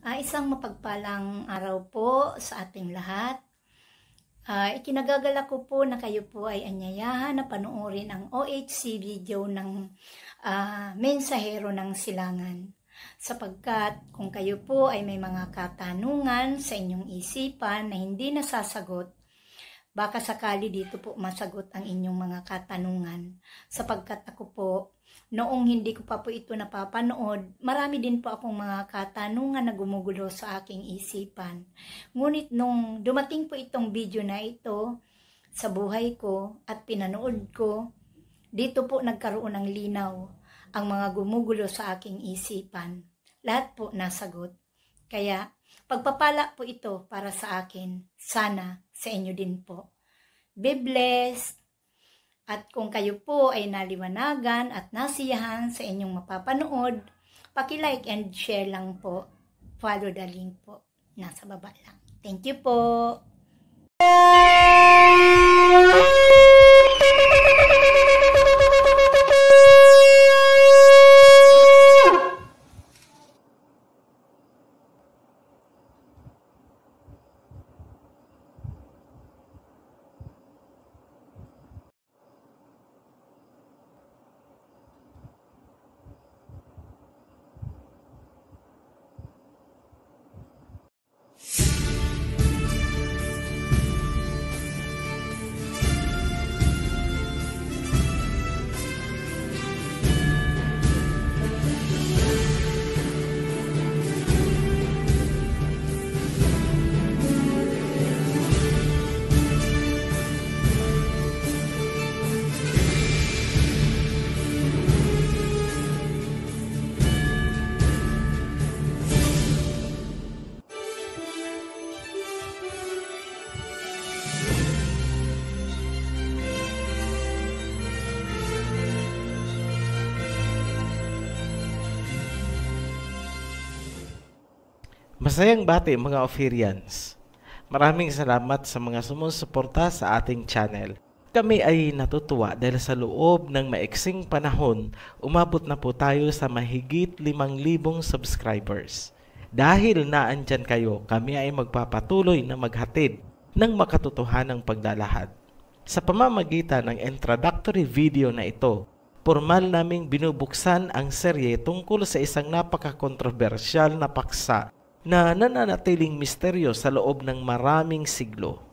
Isang mapagpalang araw po sa ating lahat. Ikinagagalak ko po na kayo po ay anyayahan na panoorin ang OHC video ng Mensahero ng Silangan. Sapagkat kung kayo po ay may mga katanungan sa inyong isipan na hindi nasasagot, baka sakali dito po masagot ang inyong mga katanungan. Sapagkat ako po, noong hindi ko pa po ito napapanood, marami din po akong mga katanungan na gumugulo sa aking isipan. Ngunit nung dumating po itong video na ito sa buhay ko at pinanood ko, dito po nagkaroon ng linaw ang mga gumugulo sa aking isipan. Lahat po nasagot. Kaya pagpapala po ito para sa akin. Sana sa inyo din po. Be blessed! At kung kayo po ay naliwanagan at nasiyahan sa inyong mapapanood, paki-like and share lang po. Follow the link po. Nasa baba lang. Thank you po! Masayang bati mga Ophirians. Maraming salamat sa mga sumusuporta sa ating channel. Kami ay natutuwa dahil sa loob ng maiksing panahon, umabot na po tayo sa mahigit 5,000 subscribers. Dahil naandyan kayo, kami ay magpapatuloy na maghatid ng makatotohanang paglalahad. Sa pamamagitan ng introductory video na ito, formal naming binubuksan ang serye tungkol sa isang napaka-kontrobersyal na paksa na nananatiling misteryo sa loob ng maraming siglo.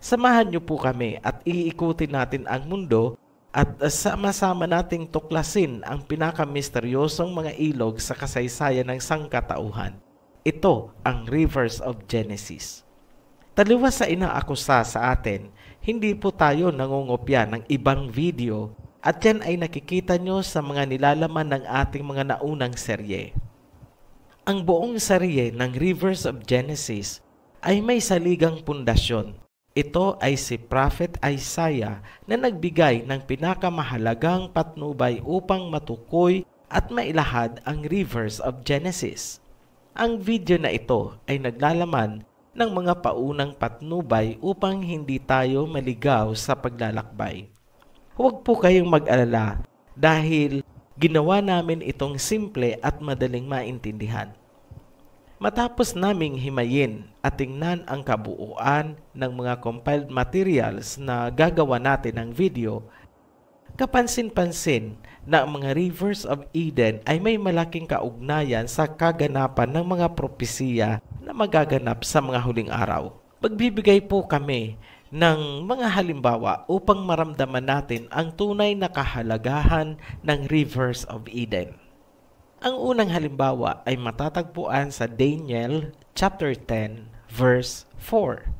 Samahan niyo po kami at iikutin natin ang mundo at sama-sama nating tuklasin ang pinakamisteryosong mga ilog sa kasaysayan ng sangkatauhan. Ito ang Rivers of Genesis. Taliwas sa inaakusa sa atin, hindi po tayo nangungopya ng ibang video at yan ay nakikita nyo sa mga nilalaman ng ating mga naunang serye. Ang buong serye ng Rivers of Genesis ay may saligang pundasyon. Ito ay si Prophet Isaiah na nagbigay ng pinakamahalagang patnubay upang matukoy at mailahad ang Rivers of Genesis. Ang video na ito ay naglalaman ng mga paunang patnubay upang hindi tayo maligaw sa paglalakbay. Huwag po kayong mag-alala dahil ginawa namin itong simple at madaling maintindihan. Matapos naming himayin at tingnan ang kabuuan ng mga compiled materials na gagawa natin ng video, kapansin-pansin na ang mga Rivers of Eden ay may malaking kaugnayan sa kaganapan ng mga propesiya na magaganap sa mga huling araw. Magbibigay po kami ng mga halimbawa upang maramdaman natin ang tunay na kahalagahan ng Rivers of Eden. Ang unang halimbawa ay matatagpuan sa Daniel chapter 10 verse 4.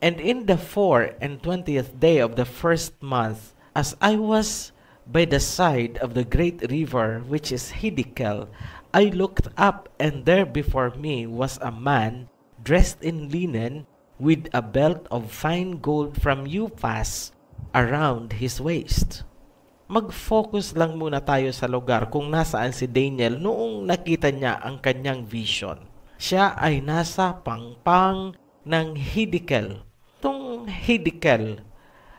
And in the 24th day of the first month, as I was by the side of the great river which is Hiddekel, I looked up, and there before me was a man dressed in linen, with a belt of fine gold from Uphaz around his waist. Mag-focus lang muna tayo sa lugar kung nasaan si Daniel noong nakita niya ang kanyang vision. Siya ay nasa pangpang ng Hiddekel. Itong Hiddekel,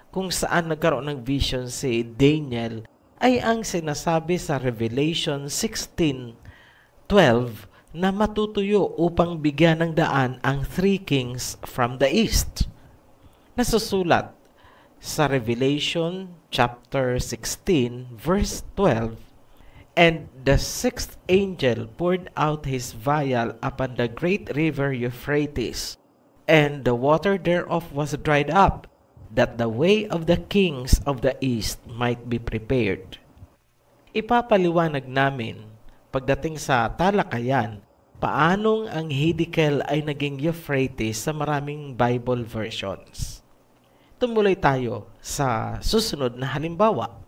kung saan nagkaroon ng vision si Daniel, ay ang sinasabi sa Revelation 16:12 na matutuyo upang bigyan ng daan ang three kings from the east. Nasusulat sa Revelation chapter 16 verse 12, "And the sixth angel poured out his vial upon the great river Euphrates, and the water thereof was dried up, that the way of the kings of the east might be prepared." Ipapaliwanag namin pagdating sa talakayan paanong ang Hiddekel ay naging Euphrates sa maraming Bible versions. Tumuloy tayo sa susunod na halimbawa.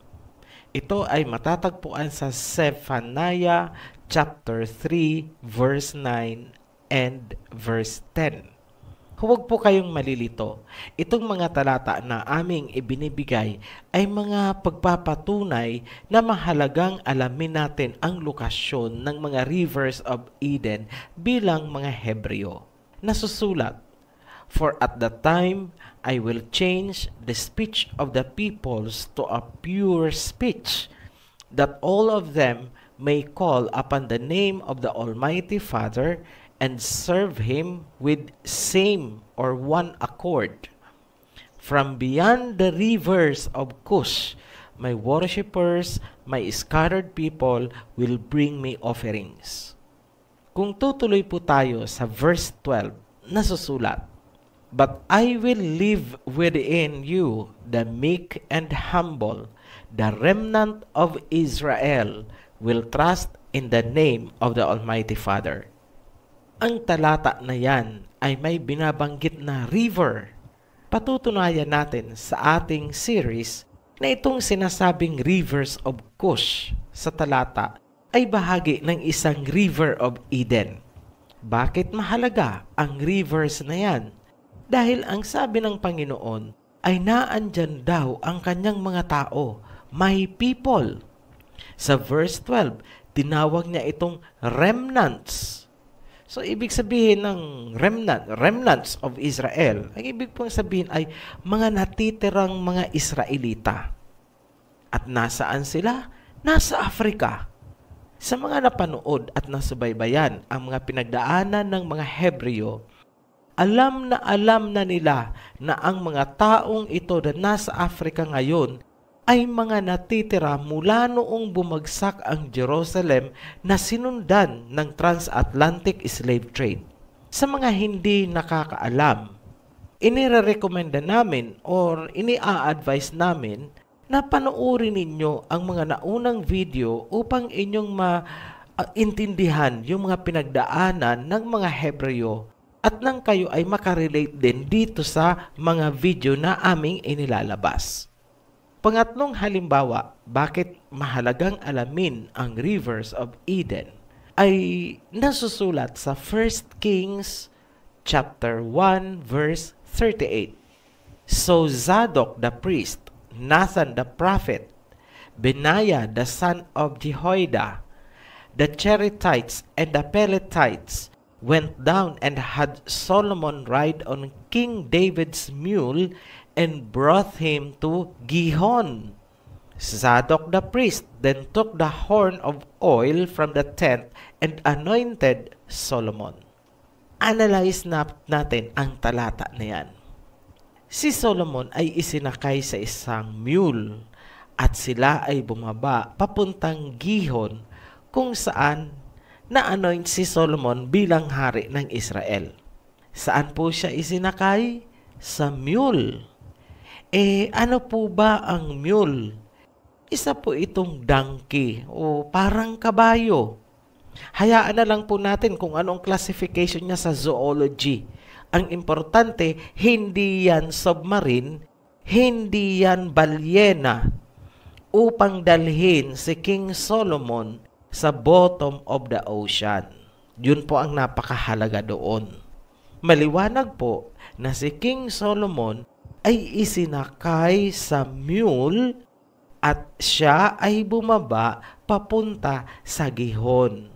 Ito ay matatagpuan sa Zephaniah chapter 3 verse 9 and verse 10. Huwag po kayong malilito. Itong mga talata na aming ibinibigay ay mga pagpapatunay na mahalagang alamin natin ang lokasyon ng mga rivers of Eden bilang mga Hebreo. Nasusulat, "For at the time I will change the speech of the peoples to a pure speech, that all of them may call upon the name of the Almighty Father and serve Him with same or one accord. From beyond the rivers of Cush, my worshippers, my scattered people will bring me offerings." Kung tutuloy po tayo sa verse 12, nasusulat, "But I will live within you, the meek and humble, the remnant of Israel will trust in the name of the Almighty Father." Ang talata na yan ay may binabanggit na river. Patutunayan natin sa ating series na itong sinasabing rivers of Cush sa talata ay bahagi ng isang river of Eden. Bakit mahalaga ang rivers na yan? Dahil ang sabi ng Panginoon ay naandyan daw ang kanyang mga tao, my people. Sa verse 12, tinawag niya itong remnants. So, ibig sabihin ng remnants of Israel, ang ibig pong sabihin ay mga natitirang mga Israelita. At nasaan sila? Nasa Africa. Sa mga napanood at nasubaybayan ang mga pinagdaanan ng mga Hebreo, alam na nila na ang mga taong ito na nasa Africa ngayon ay mga natitira mula noong bumagsak ang Jerusalem na sinundan ng transatlantic slave trade. Sa mga hindi nakakaalam, inirekomenda namin or ini-advise namin na panoorin ninyo ang mga naunang video upang inyong maintindihan yung mga pinagdaanan ng mga Hebreo at nang kayo ay makarelate din dito sa mga video na aming inilalabas. Pangatlong halimbawa, bakit mahalagang alamin ang rivers of Eden ay nasusulat sa 1 Kings chapter 1 verse 38. "So Zadok the priest, Nathan the prophet, Benaiah the son of Jehoiada, the Cherethites and the Pelethites went down and had Solomon ride on King David's mule and brought him to Gihon. Zadok the priest then took the horn of oil from the tent and anointed Solomon." Analyze natin ang talata na yan. Si Solomon ay isinakay sa isang mule at sila ay bumaba papuntang Gihon kung saan na-anoint si Solomon bilang hari ng Israel. Saan po siya isinakay? Sa mule. Ano po ba ang mule? Isa po itong donkey o parang kabayo. Hayaan na lang po natin kung anong classification niya sa zoology. Ang importante, hindi yan submarine, hindi yan balyena upang dalhin si King Solomon sa bottom of the ocean. Yun po ang napakahalaga doon. Maliwanag po na si King Solomon ay isinakay sa mule at siya ay bumaba papunta sa Gihon.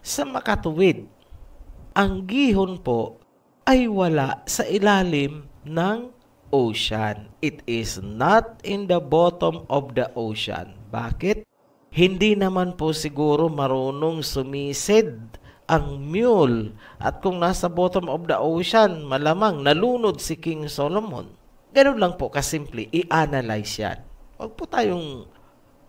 Sa makatuwid, ang Gihon po ay wala sa ilalim ng ocean. It is not in the bottom of the ocean. Bakit? Hindi naman po siguro marunong sumisid ang mule. At kung nasa bottom of the ocean, malamang nalunod si King Solomon. Ganun lang po kasimple, i-analyze yan. Huwag po tayong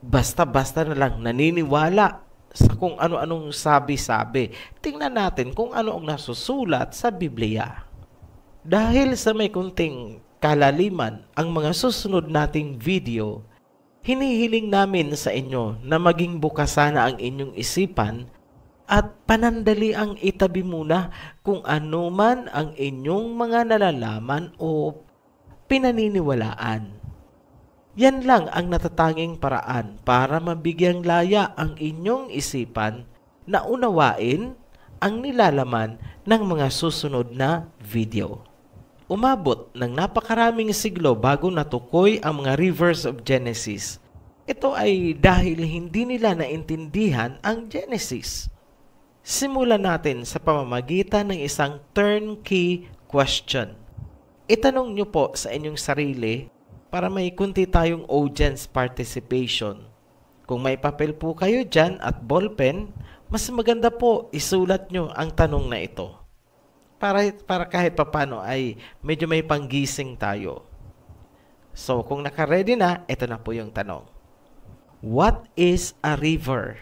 basta-basta na lang naniniwala sa kung ano-anong sabi-sabi. Tingnan natin kung ano ang nasusulat sa Biblia. Dahil sa may kunting kalaliman ang mga susunod nating video, hinihiling namin sa inyo na maging bukas sana ang inyong isipan at panandali ang itabi muna kung ano man ang inyong mga nalalaman o pinaniniwalaan. Yan lang ang natatanging paraan para mabigyang laya ang inyong isipan na unawain ang nilalaman ng mga susunod na video. Umabot ng napakaraming siglo bago natukoy ang mga rivers of Genesis. Ito ay dahil hindi nila naintindihan ang Genesis. Simulan natin sa pamamagitan ng isang turnkey question. Itanong nyo po sa inyong sarili para may kunti tayong audience participation. Kung may papel po kayo dyan at ballpen, mas maganda po isulat nyo ang tanong na ito. Para kahit papano ay medyo may panggising tayo. So kung naka-ready na, ito na po yung tanong. What is a river?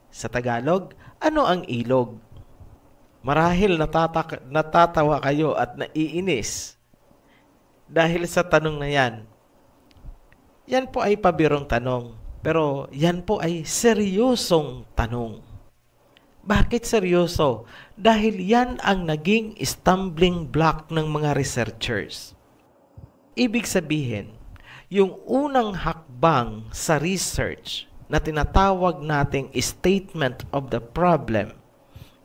Sa Tagalog, ano ang ilog? Marahil natatawa kayo at naiinis dahil sa tanong na yan. Yan po ay pabirong tanong, pero yan po ay seryosong tanong. Bakit seryoso? Dahil yan ang naging stumbling block ng mga researchers. Ibig sabihin, yung unang hakbang sa research na tinatawag nating statement of the problem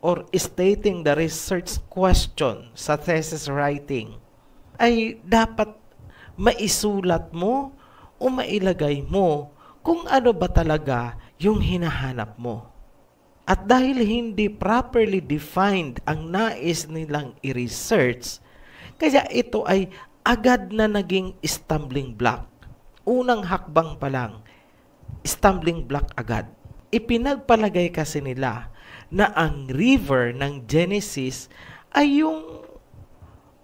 or stating the research question sa thesis writing ay dapat maisulat mo o mailagay mo kung ano ba talaga yung hinahanap mo. At dahil hindi properly defined ang nais nilang i-research, kaya ito ay agad na naging stumbling block. Unang hakbang pa lang, stumbling block agad. Ipinagpalagay kasi nila na ang river ng Genesis ay yung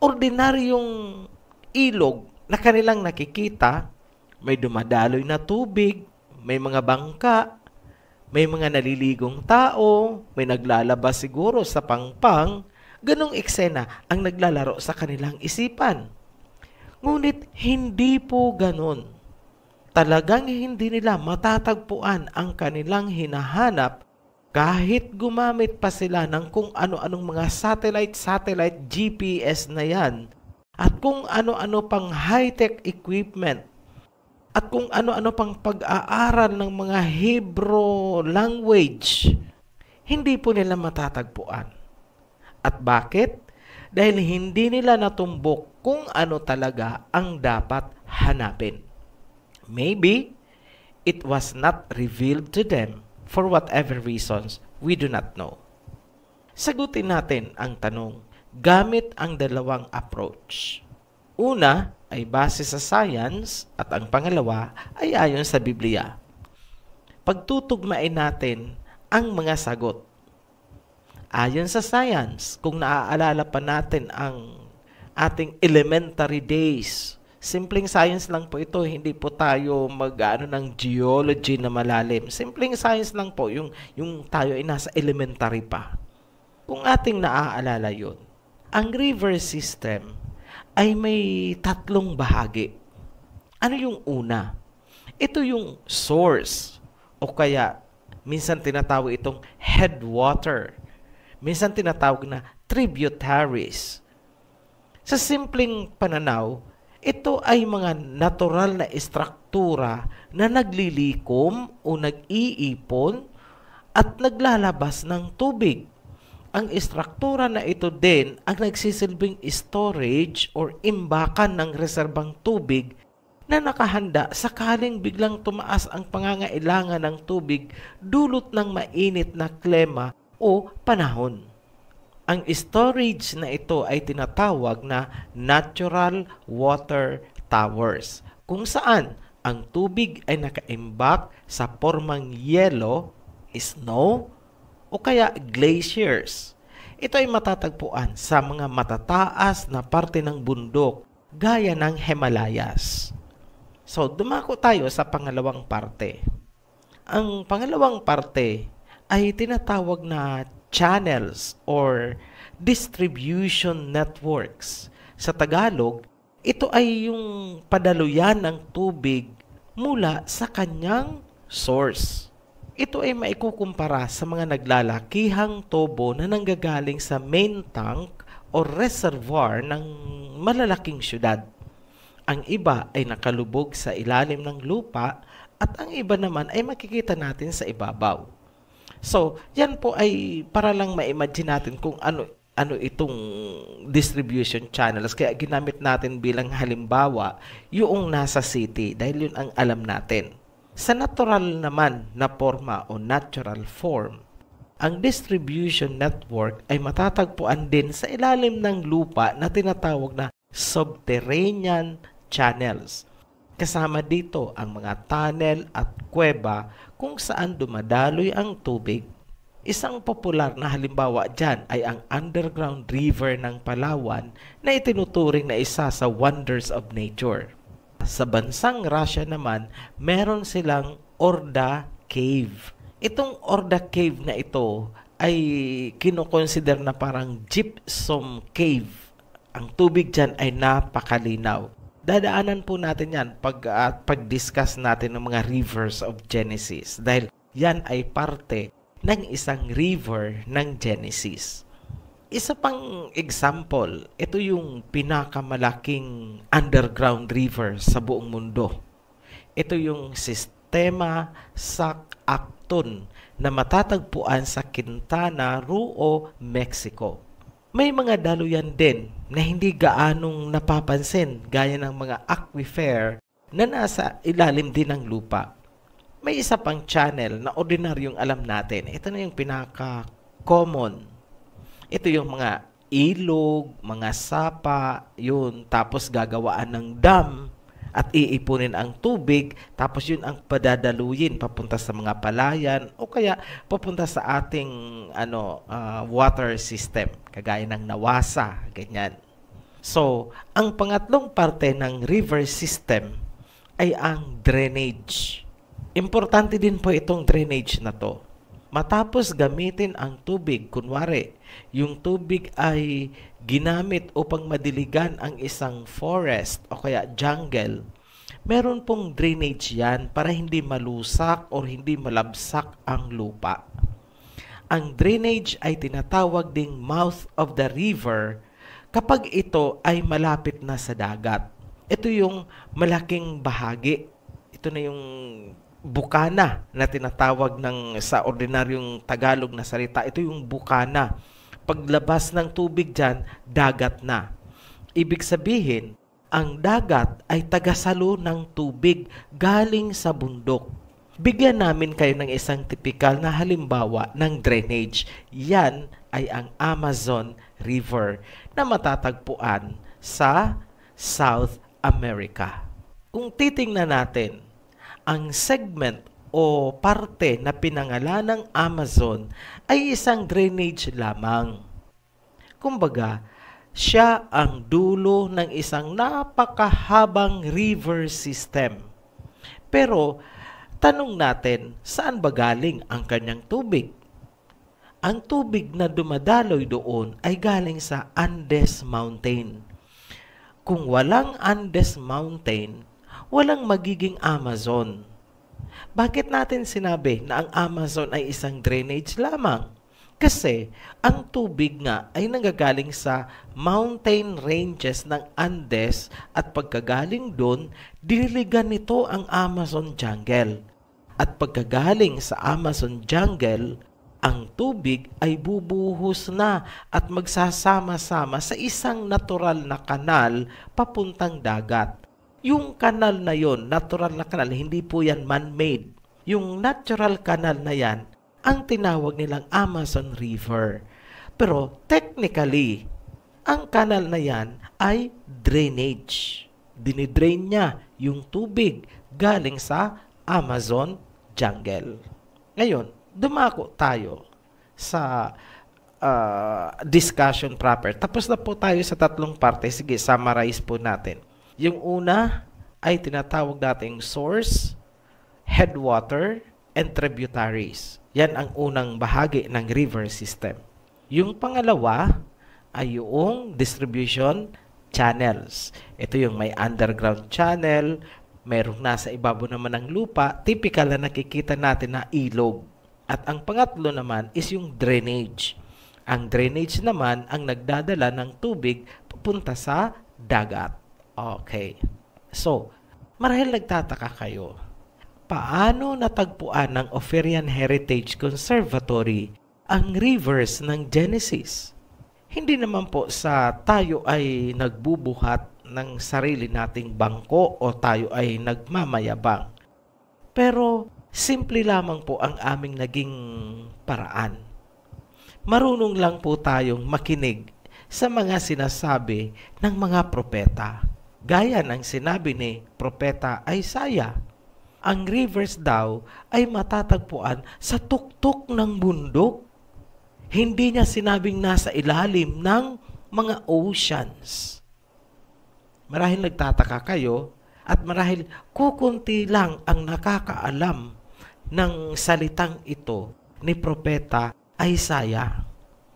ordinaryong ilog na kanilang nakikita. May dumadaloy na tubig, may mga bangka, may mga naliligong tao, may naglalaba siguro sa pangpang. Ganong eksena ang naglalaro sa kanilang isipan. Ngunit hindi po ganon. Talagang hindi nila matatagpuan ang kanilang hinahanap kahit gumamit pa sila ng kung ano-anong mga satellite GPS na yan at kung ano-ano pang high-tech equipment at kung ano-ano pang pag-aaral ng mga Hebrew language. Hindi po nila matatagpuan. At bakit? Dahil hindi nila natumbok kung ano talaga ang dapat hanapin. Maybe it was not revealed to them for whatever reasons we do not know. Sagutin natin ang tanong gamit ang dalawang approach. Una ay base sa science at ang pangalawa ay ayon sa Biblia. Pagtutugmain natin ang mga sagot. Ayon sa science, kung naaalala pa natin ang ating elementary days, simpleng science lang po ito, hindi po tayo mag-ano ng geology na malalim. Simpleng science lang po, yung tayo ay nasa elementary pa. Kung ating naaalala yun, ang river system ay may tatlong bahagi. Ano yung una? Ito yung source o kaya minsan tinatawag itong headwater. Minsan tinatawag na tributaries. Sa simpleng pananaw, ito ay mga natural na istruktura na naglilikom o nag-iipon at naglalabas ng tubig. Ang istruktura na ito din ang nagsisilbing storage or imbakan ng reserbang tubig na nakahanda sakaling biglang tumaas ang pangangailangan ng tubig dulot ng mainit na klima o panahon. Ang storage na ito ay tinatawag na natural water towers, kung saan ang tubig ay nakaimbak sa pormang yelo, snow, o kaya glaciers. Ito ay matatagpuan sa mga matataas na parte ng bundok gaya ng Himalayas. So, dumako tayo sa pangalawang parte. Ang pangalawang parte ay tinatawag na channels or distribution networks. Sa Tagalog, ito ay yung padaluyan ng tubig mula sa kanyang source. Ito ay maikukumpara sa mga naglalakihang tubo na nanggagaling sa main tank o reservoir ng malalaking syudad. Ang iba ay nakalubog sa ilalim ng lupa at ang iba naman ay makikita natin sa ibabaw. So, yan po ay para lang ma-imagine natin kung ano itong distribution channels. Kaya ginamit natin bilang halimbawa yung nasa city dahil yun ang alam natin. Sa natural naman na forma o natural form, ang distribution network ay matatagpuan din sa ilalim ng lupa na tinatawag na subterranean channels. Kasama dito ang mga tunnel at kuweba kung saan dumadaloy ang tubig. Isang popular na halimbawa dyan ay ang underground river ng Palawan na itinuturing na isa sa wonders of nature. Sa bansang Russia naman, meron silang Orda Cave. Itong Orda Cave na ito ay kinoconsider na parang gypsum cave. Ang tubig dyan ay napakalinaw. Dadaanan po natin yan pag-discuss natin ng mga rivers of Genesis dahil yan ay parte ng isang river ng Genesis. Isa pang example, ito yung pinakamalaking underground river sa buong mundo. Ito yung Sistema Sac-Acton na matatagpuan sa Quintana Roo, Mexico. May mga daluyan din na hindi gaanong napapansin gaya ng mga aquifer na nasa ilalim din ng lupa. May isa pang channel na ordinaryong alam natin. Ito na yung pinaka-common. Ito yung mga ilog, mga sapa, yun. Tapos gagawaan ng dam at iipunin ang tubig. Tapos yun ang padadaluyin papunta sa mga palayan o kaya papunta sa ating water system. Kagaya ng Nawasa, ganyan. So, ang pangatlong parte ng river system ay ang drainage. Importante din po itong drainage na to. Matapos gamitin ang tubig, kunwari, yung tubig ay ginamit upang madiligan ang isang forest o kaya jungle, meron pong drainage yan para hindi malusak o hindi malabsak ang lupa. Ang drainage ay tinatawag ding mouth of the river kapag ito ay malapit na sa dagat. Ito yung malaking bahagi. Ito na yung bukana na tinatawag sa ordinaryong Tagalog na salita. Ito yung bukana. Paglabas ng tubig dyan, dagat na. Ibig sabihin, ang dagat ay tagasalo ng tubig galing sa bundok. Bigyan namin kayo ng isang tipikal na halimbawa ng drainage. Yan ay ang Amazon River na matatagpuan sa South America. Kung titingnan natin, ang segment o parte na pinangalan ng Amazon ay isang drainage lamang. Kumbaga, siya ang dulo ng isang napakahabang river system. Pero, tanong natin, saan ba galing ang kanyang tubig? Ang tubig na dumadaloy doon ay galing sa Andes Mountain. Kung walang Andes Mountain, walang magiging Amazon. Bakit natin sinabi na ang Amazon ay isang drainage lamang? Kasi ang tubig nga ay nanggagaling sa mountain ranges ng Andes at pagkagaling doon, diniligan nito ang Amazon jungle. At pagkagaling sa Amazon jungle, ang tubig ay bubuhos na at magsasama-sama sa isang natural na kanal papuntang dagat. Yung kanal na yon, natural na kanal, hindi po yan man-made. Yung natural kanal na yan, ang tinawag nilang Amazon River. Pero technically, ang kanal na yan ay drainage. Dinidrain niya yung tubig galing sa Amazon jungle. Ngayon, dumako tayo sa discussion proper. Tapos na po tayo sa tatlong parte. Sige, summarize po natin. Yung una ay tinatawag nating source, headwater, and tributaries. Yan ang unang bahagi ng river system. Yung pangalawa ay yung distribution channels. Ito yung may underground channel, mayroong nasa ibabaw naman ng lupa, typical na nakikita natin na ilog. At ang pangatlo naman is yung drainage. Ang drainage naman ang nagdadala ng tubig papunta sa dagat. Okay. So, marahil nagtataka kayo, paano natagpuan ng Ophirian Heritage Conservatory ang rivers ng Genesis? Hindi naman po sa tayo ay nagbubuhat ng sarili nating bangko o tayo ay nagmamayabang. Pero, simple lamang po ang aming naging paraan. Marunong lang po tayong makinig sa mga sinasabi ng mga propeta. Gaya ng sinabi ni Propeta Isaiah, ang rivers daw ay matatagpuan sa tuktok ng bundok. Hindi niya sinabing nasa ilalim ng mga oceans. Marahil nagtataka kayo at marahil kukunti lang ang nakakaalam ng salitang ito ni Propeta Isaiah.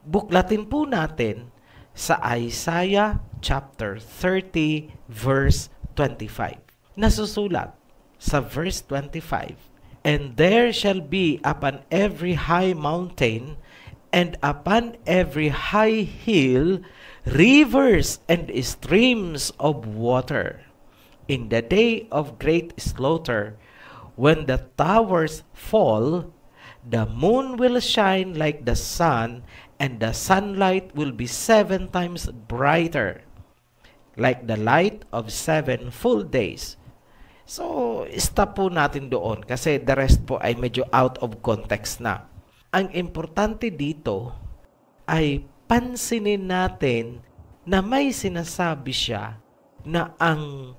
Buklatin po natin sa Isaiah chapter 30 verse 25. Nasusulat sa verse 25, "And there shall be upon every high mountain and upon every high hill rivers and streams of water. In the day of great slaughter, when the towers fall, the moon will shine like the sun, and the sunlight will be 7 times brighter, like the light of 7 full days." So, stop po natin doon kasi the rest po ay medyo out of context na. Ang importante dito ay pansinin natin na may sinasabi siya na ang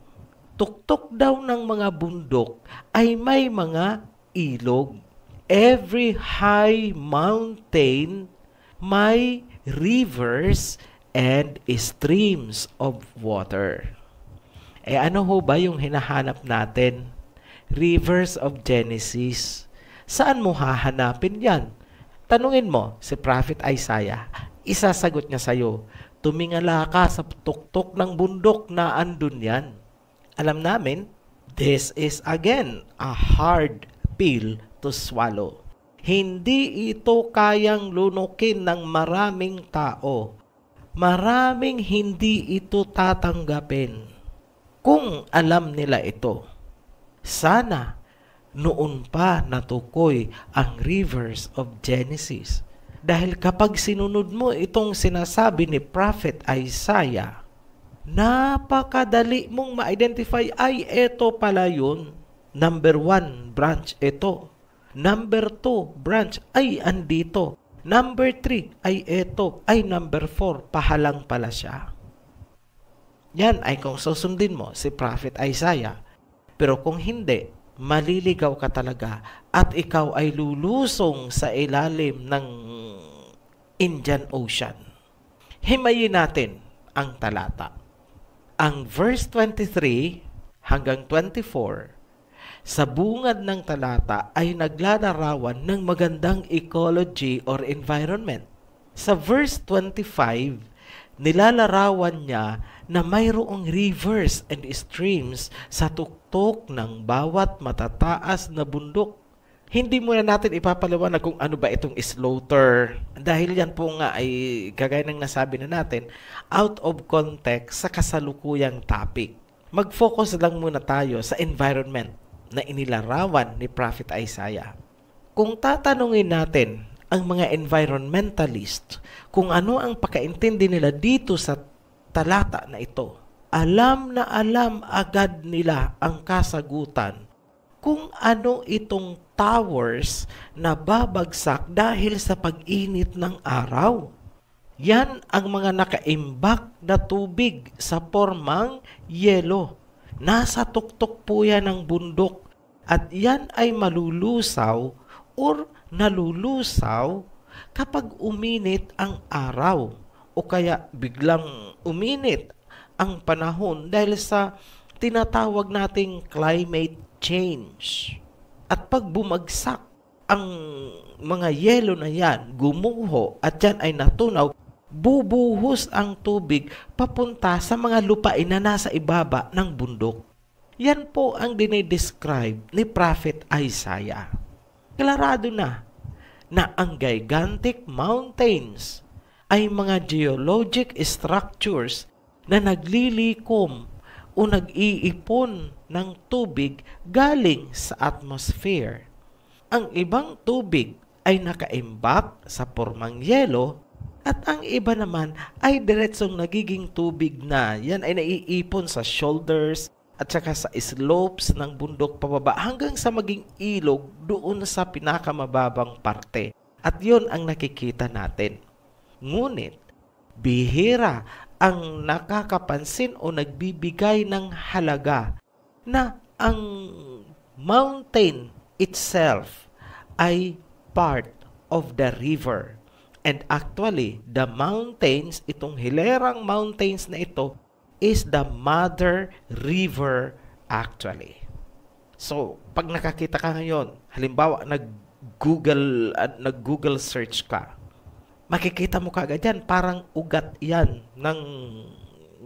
tuktok daw ng mga bundok ay may mga ilog. Every high mountain may rivers and streams of water. Ano ho ba yung hinahanap natin? Rivers of Genesis. Saan mo hahanapin yan? Tanungin mo si Prophet Isaiah. Isasagot niya sa'yo, tumingala ka sa tuktok ng bundok na andun yan. Alam namin, this is again a hard pill to swallow. Hindi ito kayang lunukin ng maraming tao. Maraming hindi ito tatanggapin. Kung alam nila ito, sana noon pa natukoy ang rivers of Genesis. Dahil kapag sinunod mo itong sinasabi ni Prophet Isaiah, napakadali mong ma-identify, ay eto pala yun. Number 1 branch ito. Number 2 branch ay andito. Number 3 ay eto. Ay number 4, pahalang pala siya. Yan ay kung susundin mo si Prophet Isaiah. Pero kung hindi, maliligaw ka talaga at ikaw ay lulusong sa ilalim ng Indian Ocean. Himayin natin ang talata. Ang verse 23 hanggang 24 sa bungad ng talata ay naglalarawan ng magandang ecology or environment. Sa verse 25, nilalarawan niya na mayroong rivers and streams sa tuktok ng bawat matataas na bundok. Hindi muna natin ipapaliwanag kung ano ba itong slaughter. Dahil yan po nga ay, kagaya ng nasabi na natin, out of context sa kasalukuyang topic. Mag-focus lang muna tayo sa environment na inilarawan ni Prophet Isaiah. Kung tatanungin natin ang mga environmentalist kung ano ang pakaintindi nila dito sa talata na ito, alam na alam agad nila ang kasagutan kung ano itong towers na babagsak dahil sa pag-init ng araw. Yan ang mga nakaimbak na tubig sa pormang yelo. Nasa tuktok po yan ng bundok at yan ay malulusaw or nalulusaw kapag uminit ang araw o kaya biglang uminit ang panahon dahil sa tinatawag nating climate change. At pag bumagsak ang mga yelo na yan, gumuho at yan ay natunaw, bubuhos ang tubig papunta sa mga lupain na nasa ibaba ng bundok. Yan po ang dinidescribe ni Prophet Isaiah. Klarado na ang gigantic mountains ay mga geologic structures na naglilikom o nag-iipon ng tubig galing sa atmosphere. Ang ibang tubig ay nakaimbak sa pormang yelo at ang iba naman ay diretsong nagiging tubig na. Yan ay naiipon sa shoulders at saka sa slopes ng bundok pababa hanggang sa maging ilog doon sa pinakamababang parte. At yun ang nakikita natin. Ngunit, bihira ang nakakapansin o nagbibigay ng halaga na ang mountain itself ay part of the river. And actually, the mountains, itong hilerang mountains na ito, is the mother river actually. So, pag nakakita ka ngayon, halimbawa nag-Google search ka, makikita mo kagad yan, parang ugat yan ng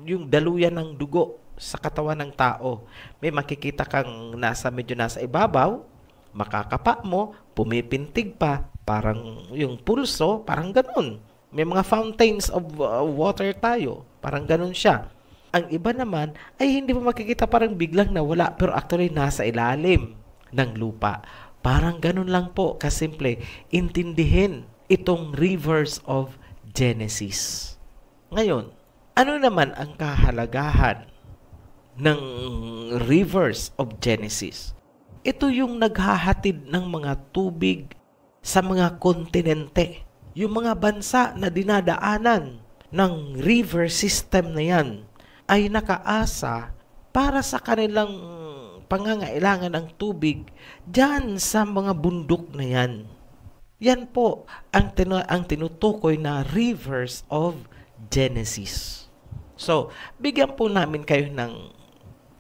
yung daluyan ng dugo sa katawan ng tao. May makikita kang medyo nasa ibabaw, makakapa mo, pumipintig pa, parang yung pulso, parang ganun. May mga fountains of water tayo, parang ganun siya. Ang iba naman ay hindi mo makikita, parang biglang nawala pero actually nasa ilalim ng lupa. Parang ganun lang po kasimple intindihin itong rivers of Genesis. Ngayon, ano naman ang kahalagahan ng rivers of Genesis? Ito yung naghahatid ng mga tubig sa mga kontinente. Yung mga bansa na dinadaanan ng river system na yan ay nakaasa para sa kanilang pangangailangan ng tubig dyan sa mga bundok na yan. Yan po ang tinutukoy na rivers of Genesis. So, bigyan po namin kayo ng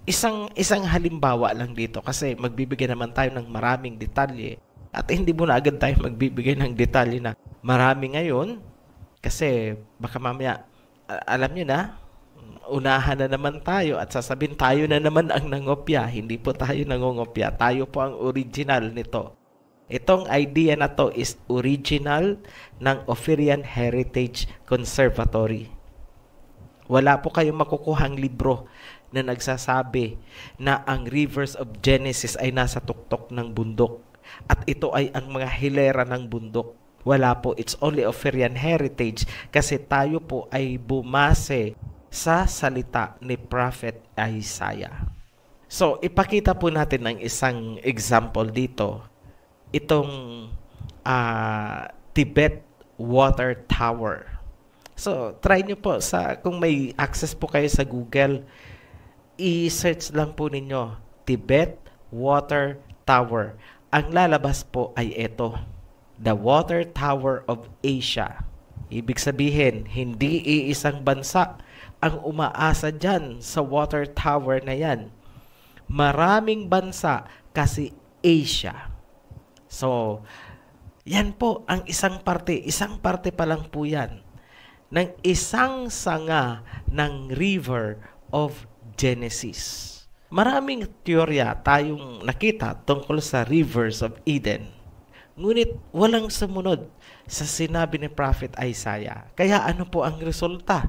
isang halimbawa lang dito kasi magbibigay naman tayo ng maraming detalye at hindi mo na agad tayo magbibigay ng detalye na marami ngayon kasi baka mamaya, alam nyo na, unahan na naman tayo at sasabihin tayo na naman ang nangopya. Hindi po tayo nangongopya. Tayo po ang original nito. Itong idea na to is original ng Ophirian Heritage Conservatory. Wala po kayong makukuhang libro na nagsasabi na ang rivers of Genesis ay nasa tuktok ng bundok at ito ay ang mga hilera ng bundok. Wala po. It's only Ophirian Heritage kasi tayo po ay bumase sa salita ni Prophet Isaiah. So, ipakita po natin ng isang example dito. Itong Tibet Water Tower. So, try nyo po kung may access po kayo sa Google, i-search lang po ninyo, Tibet Water Tower. Ang lalabas po ay ito, the Water Tower of Asia. Ibig sabihin, hindi iisang bansa ang umaasa dyan sa water tower na yan. Maraming bansa kasi Asia. So, yan po ang isang parte pa lang po yan ng isang sanga ng river of Genesis. Maraming teorya tayong nakita tungkol sa rivers of Eden. Ngunit walang sumunod sa sinabi ni Prophet Isaiah. Kaya ano po ang resulta?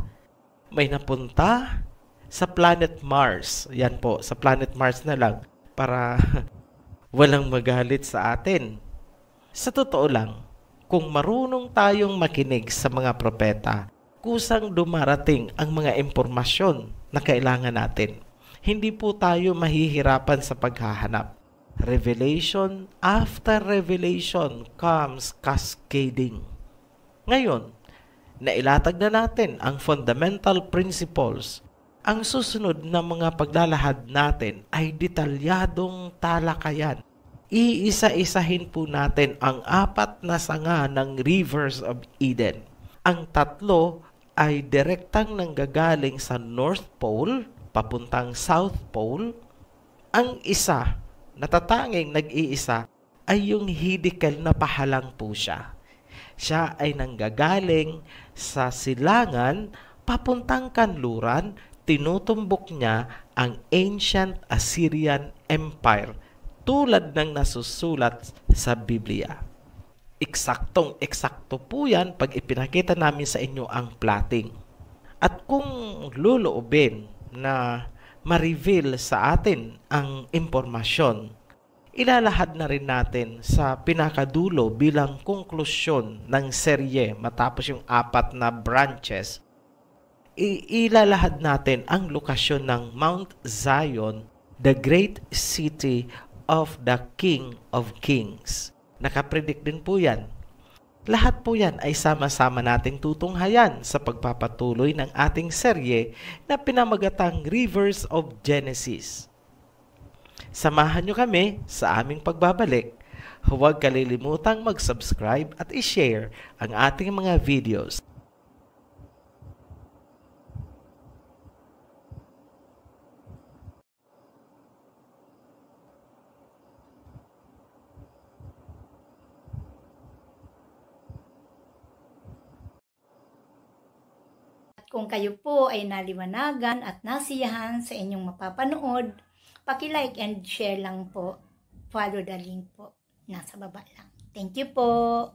May napunta sa planet Mars. Yan po, sa planet Mars na lang para walang magalit sa atin. Sa totoo lang, kung marunong tayong makinig sa mga propeta, kusang dumarating ang mga impormasyon na kailangan natin. Hindi po tayo mahihirapan sa paghahanap. Revelation after revelation comes cascading. Ngayon, nailatag na natin ang fundamental principles. Ang susunod na mga paglalahad natin ay detalyadong talakayan. iisa-isahin po natin ang 4 na sanga ng Rivers of Eden. Ang 3 ay direktang nanggagaling sa North Pole, papuntang South Pole. Ang isa, natatanging nag-iisa, ay yung hidikal na pahalang po siya. Siya ay nanggagaling sa silangan, papuntang kanluran, tinutumbok niya ang Ancient Assyrian Empire, tulad ng nasusulat sa Biblia. Eksaktong-eksakto po yan pag ipinakita namin sa inyo ang plotting. At kung luluobin na ma-reveal sa atin ang impormasyon, ilalahad na rin natin sa pinakadulo bilang konklusyon ng serye matapos yung 4 na branches. Ilalahad natin ang lokasyon ng Mount Zion, the great city of the King of Kings. Nakapredict din po yan. Lahat po yan ay sama-sama nating tutunghayan sa pagpapatuloy ng ating serye na pinamagatang Rivers of Genesis. Samahan nyo kami sa aming pagbabalik. Huwag kalilimutang mag-subscribe at i-share ang ating mga videos. Kung kayo po ay naliwanagan at nasiyahan sa inyong mapapanood, paki-like and share lang po. Follow the link po. Nasa baba lang. Thank you po.